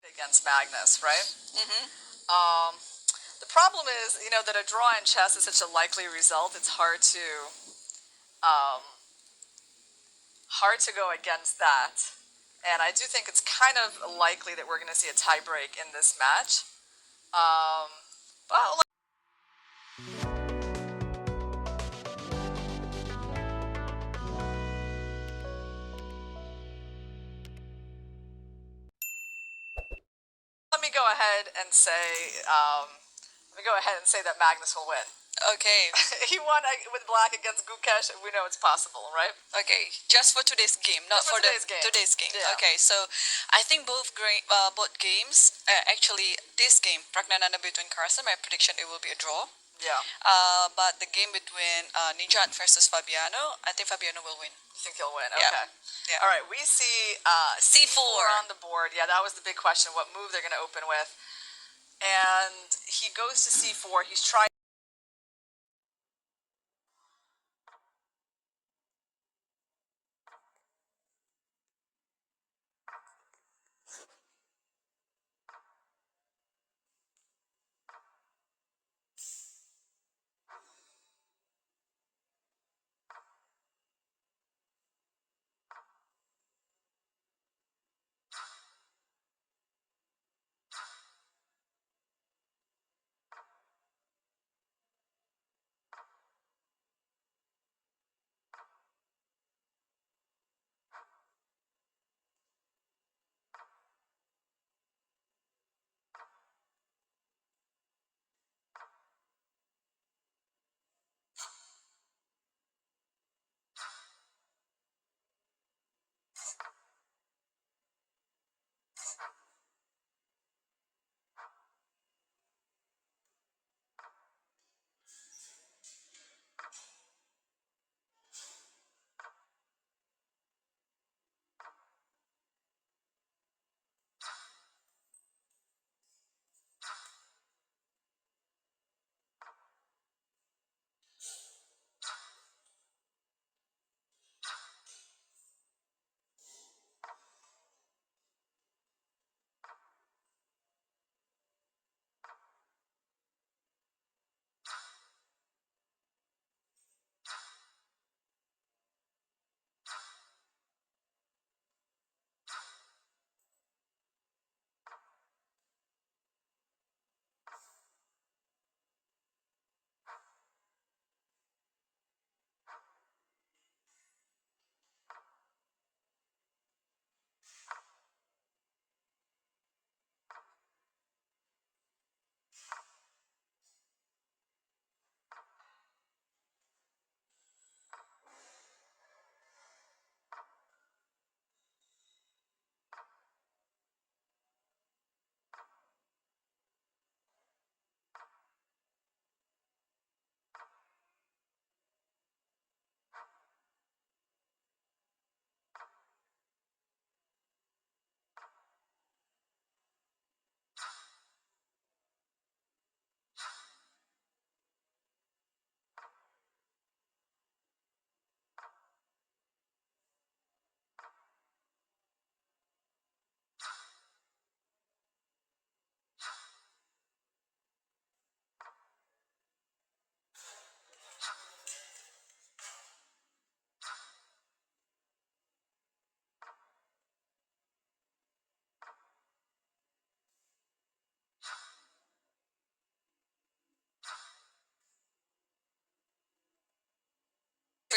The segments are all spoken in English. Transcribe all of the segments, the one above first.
against Magnus, right? Mm-hmm. The problem is, that a draw in chess is such a likely result. It's hard to go against that. And I do think it's kind of likely that we're going to see a tie break in this match. But let me go ahead and say that Magnus will win. Okay. He won with black against Gukesh, and we know it's possible, right? Okay, just for today's game, not Just for for today's game. Yeah. Okay, so I think both games, actually this game, Praggnanandhaa between Carlsen, my prediction it will be a draw. Yeah. But the game between Nijat versus Fabiano, I think Fabiano will win. You think he'll win? Yeah. Okay. Yeah. All right, we see C4 on the board. Yeah, that was the big question, what move they're going to open with. And he goes to C4. He's trying.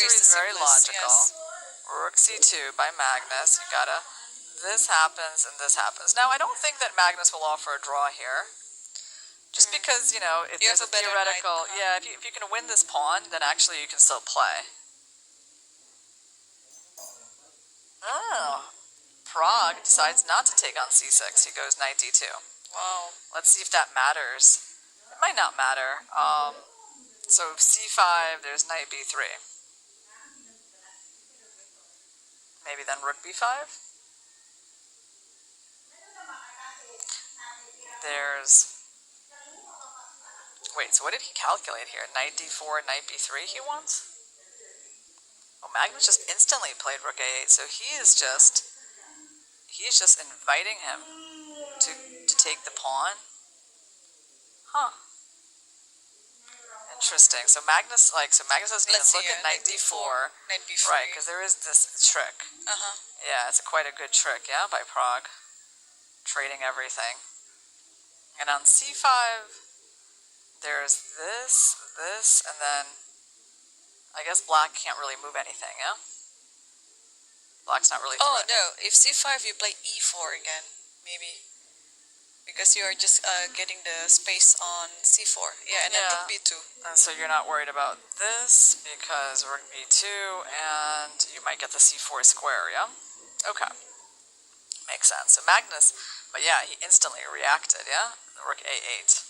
Is very logical. Yes. Rook C2 by Magnus. You gotta. This happens and this happens. Now, I don't think that Magnus will offer a draw here. Just because, if You there's have a a better theoretical. knight, Yeah, if you can win this pawn, then actually you can still play. Oh. Prague decides not to take on C6. He goes knight D2. Wow. Let's see if that matters. It might not matter. So C5, there's knight B3. Maybe then rook B5? There's... Wait, so what did he calculate here? Knight D4, knight B3 he wants? Oh, Magnus just instantly played rook A8, so he's just inviting him to to take the pawn. Huh. Interesting. So Magnus doesn't even look at knight d4. Knight b3. Right, because there is this trick. Yeah, it's quite a good trick, yeah, by Prague. Trading everything. And on c5, there's this, and then I guess black can't really move anything, yeah? Black's not really Oh, threatening. no. If c5, you play e4 again, maybe. Because you're just getting the space on c4. Yeah, and then rook b2. And so you're not worried about this because rook b2 and you might get the c4 square, yeah? Okay. Makes sense. So Magnus, but yeah, he instantly reacted, yeah? Rook a8.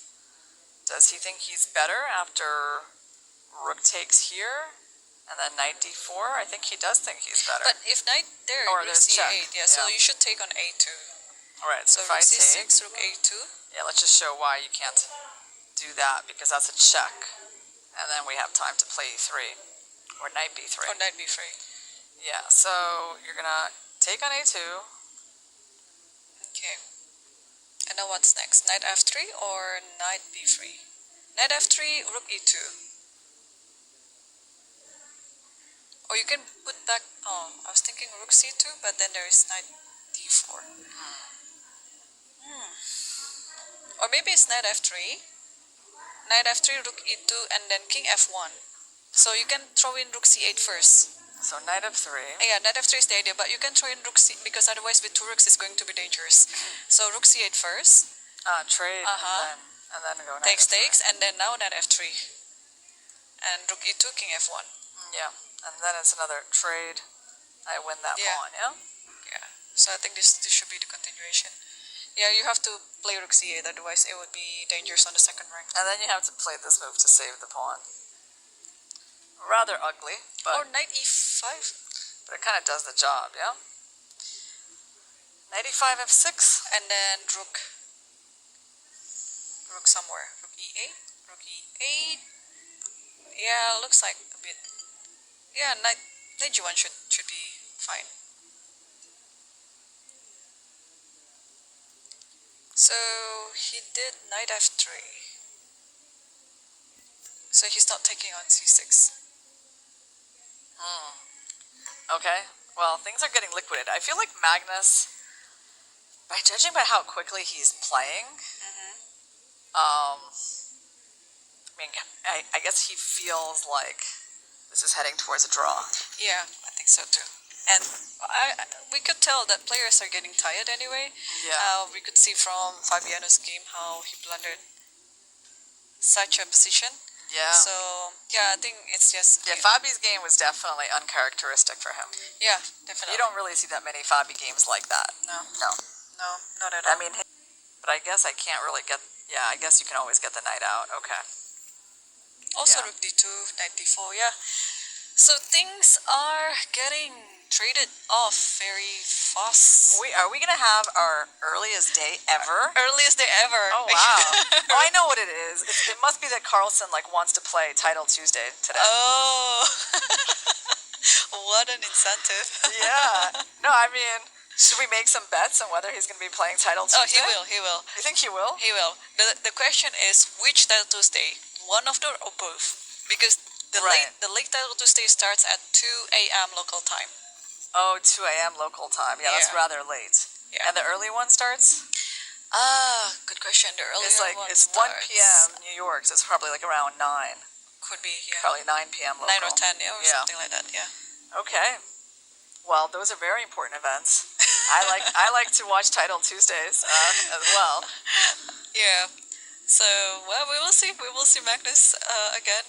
Does he think he's better after rook takes here and then knight d4? I think he does think he's better. But if knight there, Or rook there's c8, check. yeah, so you should take on a2. Alright, so if rook I take... c6, rook a2. Yeah, let's just show why you can't do that, because that's a check. And then we have time to play e3. Or knight b3. Or knight b3. Yeah, so you're gonna take on a2. Okay. And now what's next? Knight f3 or knight b3? Knight f3, rook e2. Or you can put back... Oh, I was thinking rook c2, but then there is knight d4. Or maybe it's knight f3. Knight f3, rook e2, and then king f1. So you can throw in rook c8 first. So knight f3. Yeah, knight f3 is the idea, but you can throw in rook c... because otherwise with two rooks it's going to be dangerous. So rook c8 first. Trade, and then go knight Takes, f3. takes, and then now knight f3. And rook e2, king f1. Yeah, and then it's another trade. I win that pawn, yeah? Yeah, so I think this should be the continuation. Yeah, you have to play rook c8, otherwise it would be dangerous on the second rank. And then you have to play this move to save the pawn. Rather ugly, but... Or knight e5. But it kind of does the job, yeah? Knight e5, f6. And then rook somewhere. Rook e8, rook e8. Yeah, looks like a bit... Yeah, knight g1 should be fine. So he did knight f3. So he's not taking on c6. Okay, well, things are getting liquidated. I feel like Magnus, by judging by how quickly he's playing, I guess he feels like this is heading towards a draw. Yeah, I think so too. And we could tell that players are getting tired anyway. Yeah. We could see from Fabiano's game how he blundered such a position. Yeah. So, yeah, I think it's just... Yeah, Fabi's game was definitely uncharacteristic for him. Yeah, definitely. You don't really see that many Fabi games like that. No. No. No, not at all. I mean, but I guess I can't really get... Yeah, I guess you can always get the knight out. Okay. Also Yeah. rook d2, knight d4, yeah. So things are getting traded off very fast. Are we going to have our earliest day ever? Earliest day ever. Oh, wow. Oh, I know what it is. It must be that Carlsen wants to play Title Tuesday today. Oh. What an incentive. Yeah. No, I mean, should we make some bets on whether he's going to be playing Title Tuesday? Oh, he will. You think he will? He will. The question is, which Title Tuesday? One of them or both? Because the late Title Tuesday starts at 2 a.m. local time. Oh, 2 a.m. local time. Yeah, that's rather late. Yeah. And the early one starts? Good question. The earlier one It's starts 1 p.m. New York, so it's probably like around 9. Could be, yeah. Probably 9 p.m. local. 9 or 10, yeah, or something like that, yeah. Okay. Well, those are very important events. I like to watch Title Tuesdays as well. Yeah. So, well, we will see. We will see Magnus again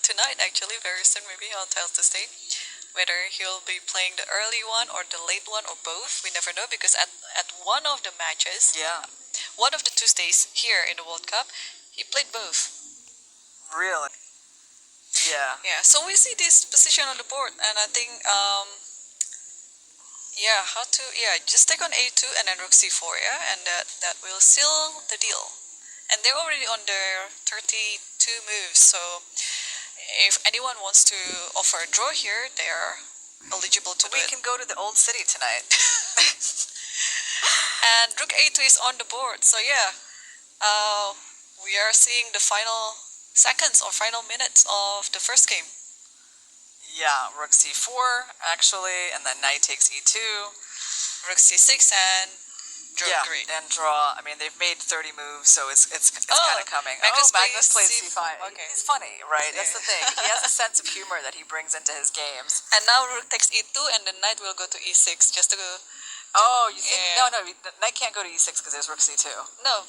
tonight, actually, very soon, maybe on Title Tuesday. Whether he'll be playing the early one or the late one or both, we never know, because at one of the matches, one of the Tuesdays here in the World Cup, he played both. Really? Yeah. Yeah, so we see this position on the board, and I think, just take on a2 and then rook c4, yeah, and that will seal the deal. And they're already on their 32 moves, so if anyone wants to offer a draw here, they are eligible to do it. We can go to the Old City tonight. And rook a2 is on the board. So yeah, we are seeing the final seconds or final minutes of the first game. Yeah, rook c4 actually, and then knight takes e2. Rook c6 and draw Yeah, green. and draw. I mean, they've made 30 moves, so it's kind of coming. Magnus played c5. Okay. He's funny, right? That's the Yeah. thing. He has a sense of humor that he brings into his games. And now rook takes e2, and the knight will go to e6 just to go. Oh, you think? Yeah. No, the knight can't go to e6 because there's rook c2. No,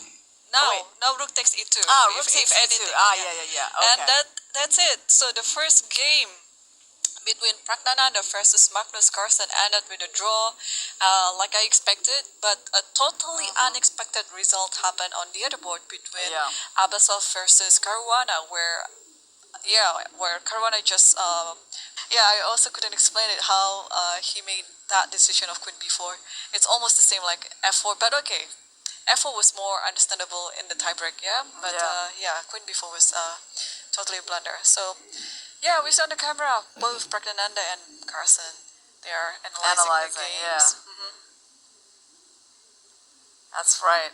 now rook takes e2. Rook takes if e2. anything, Yeah. Okay. And that's it. So the first game between Praggnanandhaa versus Magnus Carlsen ended with a draw, like I expected, but a totally unexpected result happened on the other board between Abasov versus Caruana, where Caruana just I also couldn't explain it how he made that decision of queen b4. It's almost the same like f4, but okay. F4 was more understandable in the tiebreak, but queen b4 was totally a blunder. So yeah, we saw on the camera both Praggnanandhaa and Carlsen. They are analyzing the games. That's right.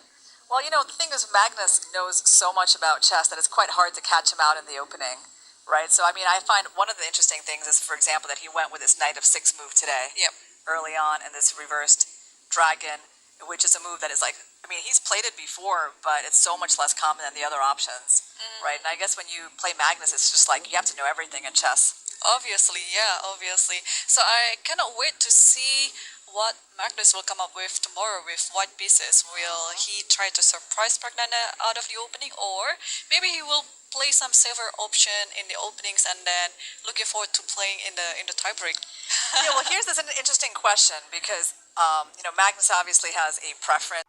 Well, the thing is, Magnus knows so much about chess that it's quite hard to catch him out in the opening, right? So, I mean, I find one of the interesting things is, for example, that he went with his knight of 6 move today, early on, and this reversed dragon, which is a move that is like, I mean, he's played it before, but it's so much less common than the other options, right? And I guess when you play Magnus, it's just like you have to know everything in chess. Obviously. So I cannot wait to see what Magnus will come up with tomorrow with white pieces. Will he try to surprise Praggnanandhaa out of the opening, or maybe he will play some safer option in the openings and then looking forward to playing in the tiebreak? Yeah, well, here's this an interesting question because Magnus obviously has a preference.